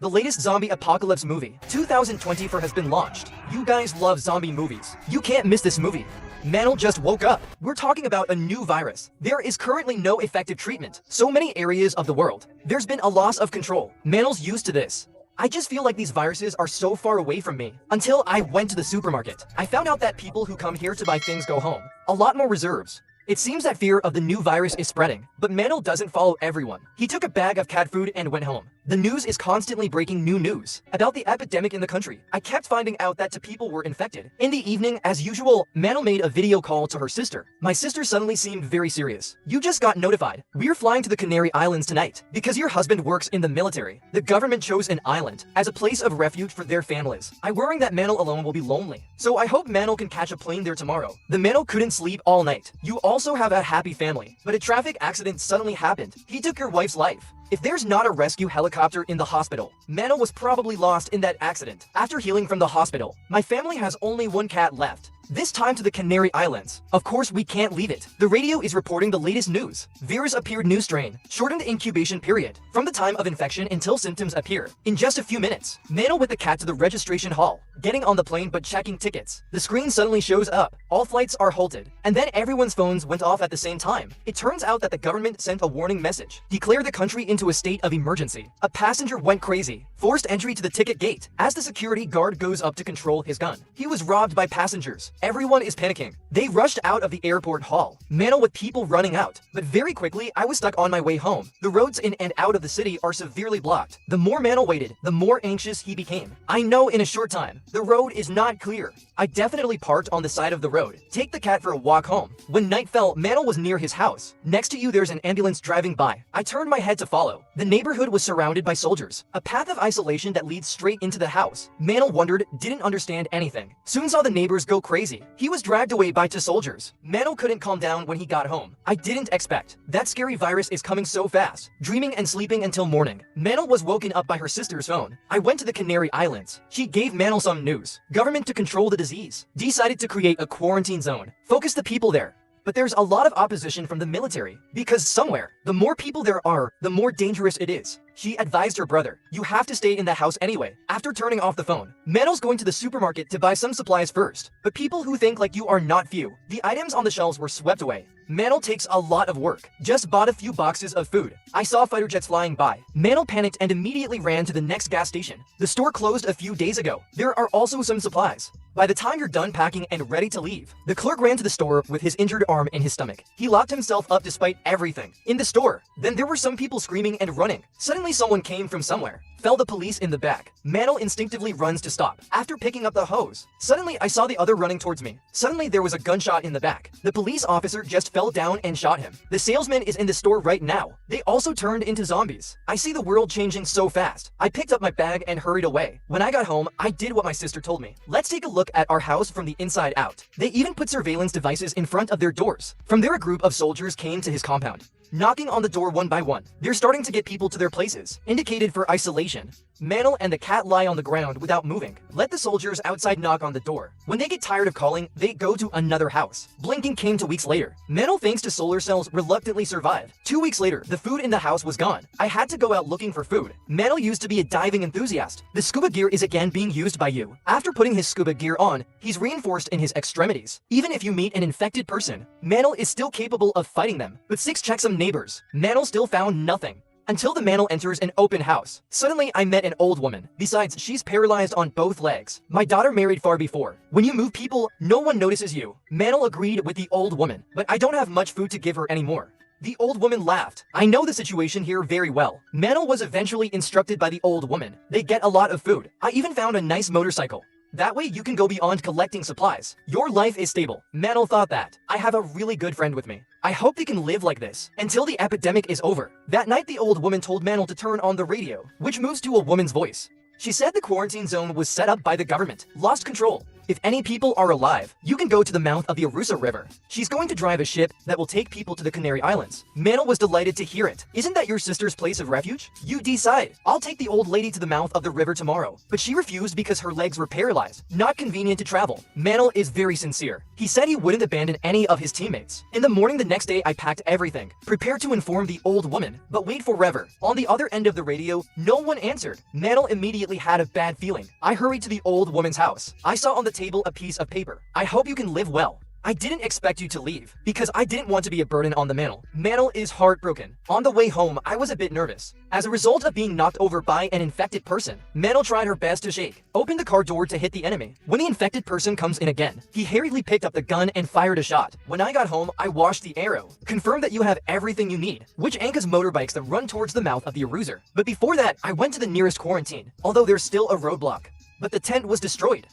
The latest zombie apocalypse movie, 2024, has been launched. You guys love zombie movies. You can't miss this movie. Mantle just woke up. We're talking about a new virus. There is currently no effective treatment. So many areas of the world. There's been a loss of control. Mantle's used to this. I just feel like these viruses are so far away from me. Until I went to the supermarket. I found out that people who come here to buy things go home. A lot more reserves. It seems that fear of the new virus is spreading, but Mantle doesn't follow everyone. He took a bag of cat food and went home. The news is constantly breaking new news about the epidemic in the country. I kept finding out that two people were infected. In the evening, as usual, Mantle made a video call to her sister. My sister suddenly seemed very serious. "You just got notified. We're flying to the Canary Islands tonight because your husband works in the military. The government chose an island as a place of refuge for their families. I'm worrying that Mantle alone will be lonely. So I hope Mantle can catch a plane there tomorrow." The Mantle couldn't sleep all night. You also have a happy family, but a traffic accident suddenly happened. He took your wife's life. If there's not a rescue helicopter in the hospital, Mantle was probably lost in that accident. After healing from the hospital, my family has only one cat left. This time to the Canary Islands. Of course, we can't leave it. The radio is reporting the latest news. Virus appeared new strain, shortened incubation period, from the time of infection until symptoms appear. In just a few minutes, Mantle with the cat to the registration hall, getting on the plane but checking tickets. The screen suddenly shows up. All flights are halted. And then everyone's phones went off at the same time. It turns out that the government sent a warning message. Declare the country into a state of emergency. A passenger went crazy. Forced entry to the ticket gate. As the security guard goes up to control his gun, he was robbed by passengers. Everyone is panicking. They rushed out of the airport hall. Mantle with people running out. But very quickly, I was stuck on my way home. The roads in and out of the city are severely blocked. The more Mantle waited, the more anxious he became. I know in a short time, the road is not clear. I definitely parked on the side of the road. Take the cat for a walk home. When night fell, Mantle was near his house. Next to you, there's an ambulance driving by. I turned my head to follow. The neighborhood was surrounded by soldiers. A path of isolation that leads straight into the house. Mantle wondered, didn't understand anything. Soon saw the neighbors go crazy. He was dragged away by two soldiers. Mantle couldn't calm down when he got home. I didn't expect. That scary virus is coming so fast. Dreaming and sleeping until morning. Mantle was woken up by her sister's phone. I went to the Canary Islands. She gave Mantle some news. Government to control the disease. Decided to create a quarantine zone. Focus the people there. But there's a lot of opposition from the military, because somewhere, the more people there are, the more dangerous it is. She advised her brother, "You have to stay in the house anyway." After turning off the phone, Mantle's going to the supermarket to buy some supplies first. But people who think like you are not few. The items on the shelves were swept away. Mantle takes a lot of work. Just bought a few boxes of food. I saw fighter jets flying by. Mantle panicked and immediately ran to the next gas station. The store closed a few days ago. There are also some supplies. By the time you're done packing and ready to leave, the clerk ran to the store with his injured arm in his stomach. He locked himself up despite everything. In the store, then there were some people screaming and running. Suddenly someone came from somewhere. Fell the police in the back. Mantle instinctively runs to stop. After picking up the hose, suddenly I saw the other running towards me. Suddenly there was a gunshot in the back. The police officer just fell down and shot him. The salesman is in the store right now. They also turned into zombies. I see the world changing so fast. I picked up my bag and hurried away. When I got home, I did what my sister told me. Let's take a look at our house from the inside out. They even put surveillance devices in front of their doors. From there, a group of soldiers came to his compound, knocking on the door one by one. They're starting to get people to their places, indicated for isolation. Mantle and the cat lie on the ground without moving. Let the soldiers outside knock on the door. When they get tired of calling, they go to another house. Blinking came 2 weeks later. Mantle, thanks to solar cells, reluctantly survived. 2 weeks later, the food in the house was gone. I had to go out looking for food. Mantle used to be a diving enthusiast. The scuba gear is again being used by you. After putting his scuba gear on, he's reinforced in his extremities. Even if you meet an infected person, Mantle is still capable of fighting them. But 6 checksum neighbors. Mantle still found nothing. Until the Mantle enters an open house. Suddenly, I met an old woman. Besides, she's paralyzed on both legs. My daughter married far before. When you move people, no one notices you. Mantle agreed with the old woman, but I don't have much food to give her anymore. The old woman laughed. I know the situation here very well. Mantle was eventually instructed by the old woman. They get a lot of food. I even found a nice motorcycle. That way you can go beyond collecting supplies. Your life is stable. Mantle thought that. I have a really good friend with me. I hope they can live like this until the epidemic is over. That night, the old woman told Mantle to turn on the radio, which moves to a woman's voice. She said the quarantine zone was set up by the government. Lost control. If any people are alive, you can go to the mouth of the Arusa River. She's going to drive a ship that will take people to the Canary Islands. Mantle was delighted to hear it. Isn't that your sister's place of refuge? You decide. I'll take the old lady to the mouth of the river tomorrow. But she refused because her legs were paralyzed. Not convenient to travel. Mantle is very sincere. He said he wouldn't abandon any of his teammates. In the morning the next day, I packed everything, prepared to inform the old woman, but wait forever. On the other end of the radio, no one answered. Mantle immediately had a bad feeling. I hurried to the old woman's house. I saw on the table a piece of paper. I hope you can live well. I didn't expect you to leave, because I didn't want to be a burden on the Mantle. Mantle is heartbroken. On the way home, I was a bit nervous. As a result of being knocked over by an infected person, Mantle tried her best to shake, opened the car door to hit the enemy. When the infected person comes in again, he hurriedly picked up the gun and fired a shot. When I got home, I washed the arrow, confirmed that you have everything you need, which Anka's motorbikes that run towards the mouth of the Aruser. But before that, I went to the nearest quarantine, although there's still a roadblock. But the tent was destroyed.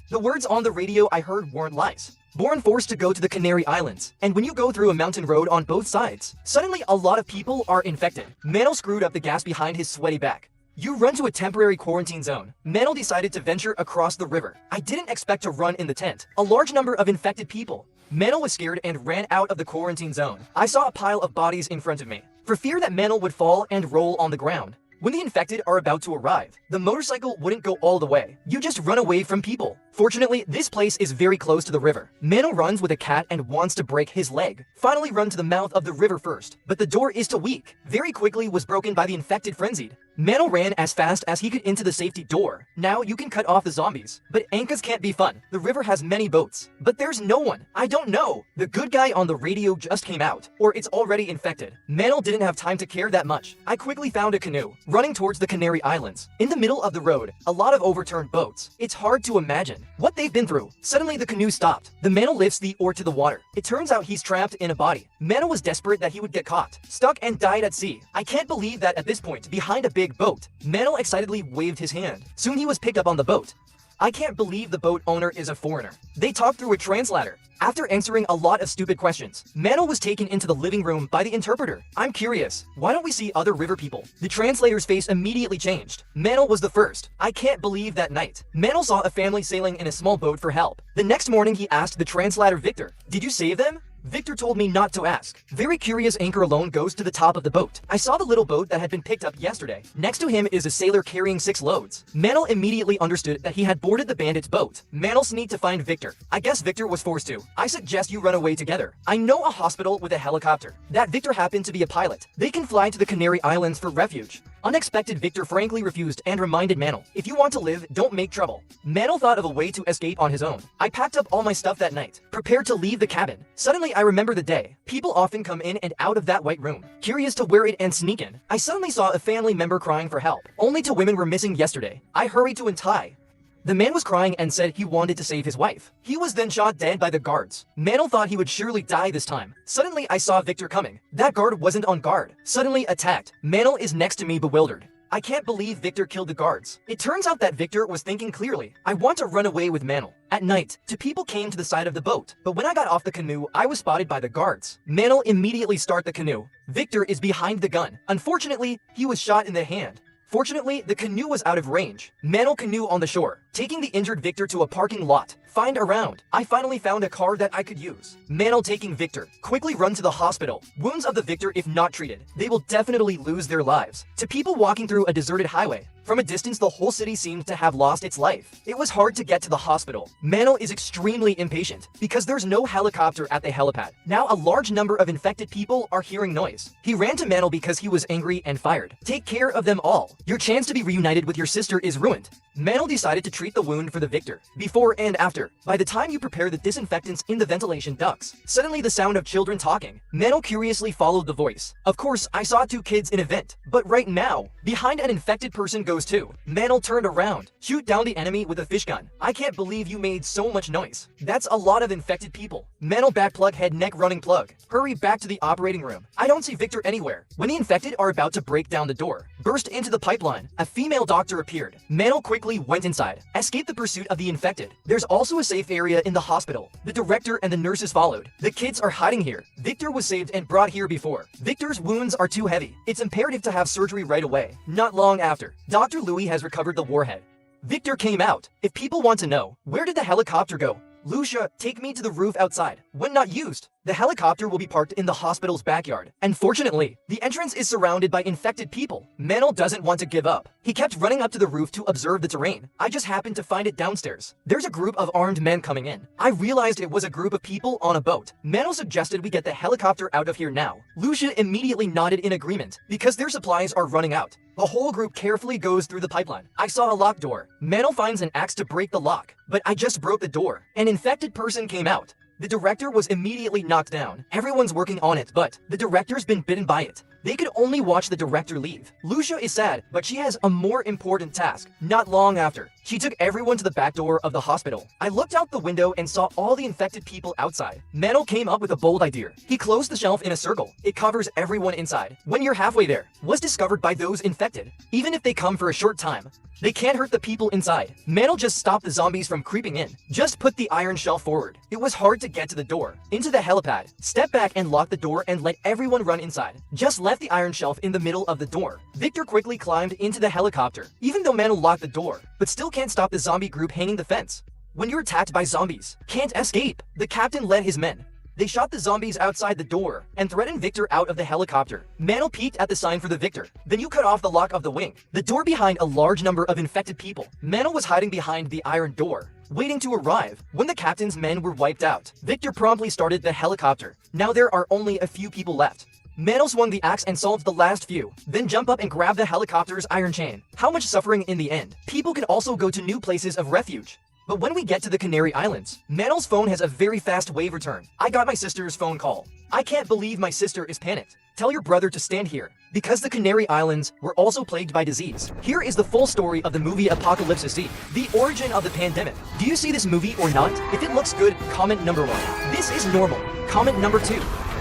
The words on the radio I heard weren't lies. Born forced to go to the Canary Islands, and when you go through a mountain road on both sides, suddenly a lot of people are infected. Mantle screwed up the gas behind his sweaty back. You run to a temporary quarantine zone. Mantle decided to venture across the river. I didn't expect to run in the tent. A large number of infected people. Mantle was scared and ran out of the quarantine zone. I saw a pile of bodies in front of me. For fear that Mantle would fall and roll on the ground. When the infected are about to arrive, the motorcycle wouldn't go all the way. You just run away from people. Fortunately, this place is very close to the river. Mantle runs with a cat and wants to break his leg. Finally run to the mouth of the river first, but the door is too weak. Very quickly was broken by the infected frenzied. Mantle ran as fast as he could into the safety door. Now you can cut off the zombies. But Ankas can't be fun. The river has many boats. But there's no one. I don't know. The good guy on the radio just came out. Or it's already infected. Mantle didn't have time to care that much. I quickly found a canoe, running towards the Canary Islands. In the middle of the road, a lot of overturned boats. It's hard to imagine what they've been through. Suddenly the canoe stopped. The Mantle lifts the oar to the water. It turns out he's trapped in a body. Mantle was desperate that he would get caught, stuck and died at sea. I can't believe that at this point, behind a big boat, Mantle excitedly waved his hand. Soon he was picked up on the boat. I can't believe the boat owner is a foreigner. They talked through a translator. After answering a lot of stupid questions, Mantle was taken into the living room by the interpreter. I'm curious, why don't we see other river people? The translator's face immediately changed. Mantle was the first. I can't believe that night. Mantle saw a family sailing in a small boat for help. The next morning he asked the translator Victor, "Did you save them?" Victor told me not to ask. Very curious, Anchor alone goes to the top of the boat. I saw the little boat that had been picked up yesterday. Next to him is a sailor carrying 6 loads. Mantle immediately understood that he had boarded the bandit's boat. Mantle sneaked to find Victor. I guess Victor was forced to. I suggest you run away together. I know a hospital with a helicopter. That Victor happened to be a pilot. They can fly to the Canary Islands for refuge. Unexpected Victor frankly refused and reminded Mantle, if you want to live, don't make trouble. Mantle thought of a way to escape on his own. I packed up all my stuff that night, prepared to leave the cabin. Suddenly I remember the day. People often come in and out of that white room, curious to wear it and sneak in. I suddenly saw a family member crying for help. Only 2 women were missing yesterday. I hurried to untie. The man was crying and said he wanted to save his wife. He was then shot dead by the guards. Mantle thought he would surely die this time. Suddenly I saw Victor coming. That guard wasn't on guard. Suddenly attacked. Mantle is next to me bewildered. I can't believe Victor killed the guards. It turns out that Victor was thinking clearly. I want to run away with Mantle. At night, 2 people came to the side of the boat, but when I got off the canoe, I was spotted by the guards. Mantle immediately start the canoe. Victor is behind the gun. Unfortunately, he was shot in the hand. Fortunately, the canoe was out of range. Mantle canoe on the shore, taking the injured Victor to a parking lot. Find around. I finally found a car that I could use. Mantle taking Victor. Quickly run to the hospital. Wounds of the Victor if not treated. They will definitely lose their lives. To people walking through a deserted highway. From a distance, the whole city seemed to have lost its life. It was hard to get to the hospital. Mantle is extremely impatient because there's no helicopter at the helipad. Now a large number of infected people are hearing noise. He ran to Mantle because he was angry and fired. Take care of them all. Your chance to be reunited with your sister is ruined. Mantle decided to treat the wound for the Victor, before and after. By the time you prepare the disinfectants in the ventilation ducts, suddenly the sound of children talking. Mantle curiously followed the voice. Of course, I saw 2 kids in a vent, but right now, behind an infected person goes 2. Mantle turned around. Shoot down the enemy with a fish gun. I can't believe you made so much noise. That's a lot of infected people. Mantle backplug head neck running plug. Hurry back to the operating room. I don't see Victor anywhere. When the infected are about to break down the door, burst into the pipeline. A female doctor appeared. Mantle quickly went inside, escaped the pursuit of the infected. There's also a safe area in the hospital. The director and the nurses followed. The kids are hiding here. Victor was saved and brought here before. Victor's wounds are too heavy. It's imperative to have surgery right away. Not long after, Dr. Louis has recovered the warhead. Victor came out. If people want to know, where did the helicopter go? Lucia, take me to the roof outside. When not used, the helicopter will be parked in the hospital's backyard. Unfortunately, the entrance is surrounded by infected people. Manel doesn't want to give up. He kept running up to the roof to observe the terrain. I just happened to find it downstairs. There's a group of armed men coming in. I realized it was a group of people on a boat. Manel suggested we get the helicopter out of here now. Lucia immediately nodded in agreement because their supplies are running out. The whole group carefully goes through the pipeline. I saw a locked door. Manel finds an axe to break the lock, but I just broke the door. An infected person came out. The director was immediately knocked down. Everyone's working on it, but the director's been bitten by it. They could only watch the director leave. Lucia is sad, but she has a more important task. Not long after, she took everyone to the back door of the hospital. I looked out the window and saw all the infected people outside. Manel came up with a bold idea. He closed the shelf in a circle. It covers everyone inside. When you're halfway there, was discovered by those infected. Even if they come for a short time, they can't hurt the people inside. Manel just stopped the zombies from creeping in. Just put the iron shelf forward. It was hard to get to the door. Into the helipad. Step back and lock the door and let everyone run inside. Just left the iron shelf in the middle of the door. Victor quickly climbed into the helicopter, even though Manel locked the door, but still can't stop the zombie group hanging the fence. When you're attacked by zombies, can't escape. The captain led his men. They shot the zombies outside the door and threatened Victor out of the helicopter. Manel peeked at the sign for the Victor. Then you cut off the lock of the wing. The door behind a large number of infected people. Manel was hiding behind the iron door, waiting to arrive. When the captain's men were wiped out, Victor promptly started the helicopter. Now there are only a few people left. Manel swung the axe and solved the last few, then jump up and grab the helicopter's iron chain. How much suffering in the end. People can also go to new places of refuge. But when we get to the Canary Islands, Manel's phone has a very fast wave return. I got my sister's phone call. I can't believe my sister is panicked. Tell your brother to stand here, because the Canary Islands were also plagued by disease. Here is the full story of the movie Apocalyptic, the origin of the pandemic. Do you see this movie or not? If it looks good, comment number 1. This is normal. Comment number 2.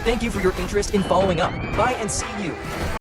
Thank you for your interest in following up. Bye and see you.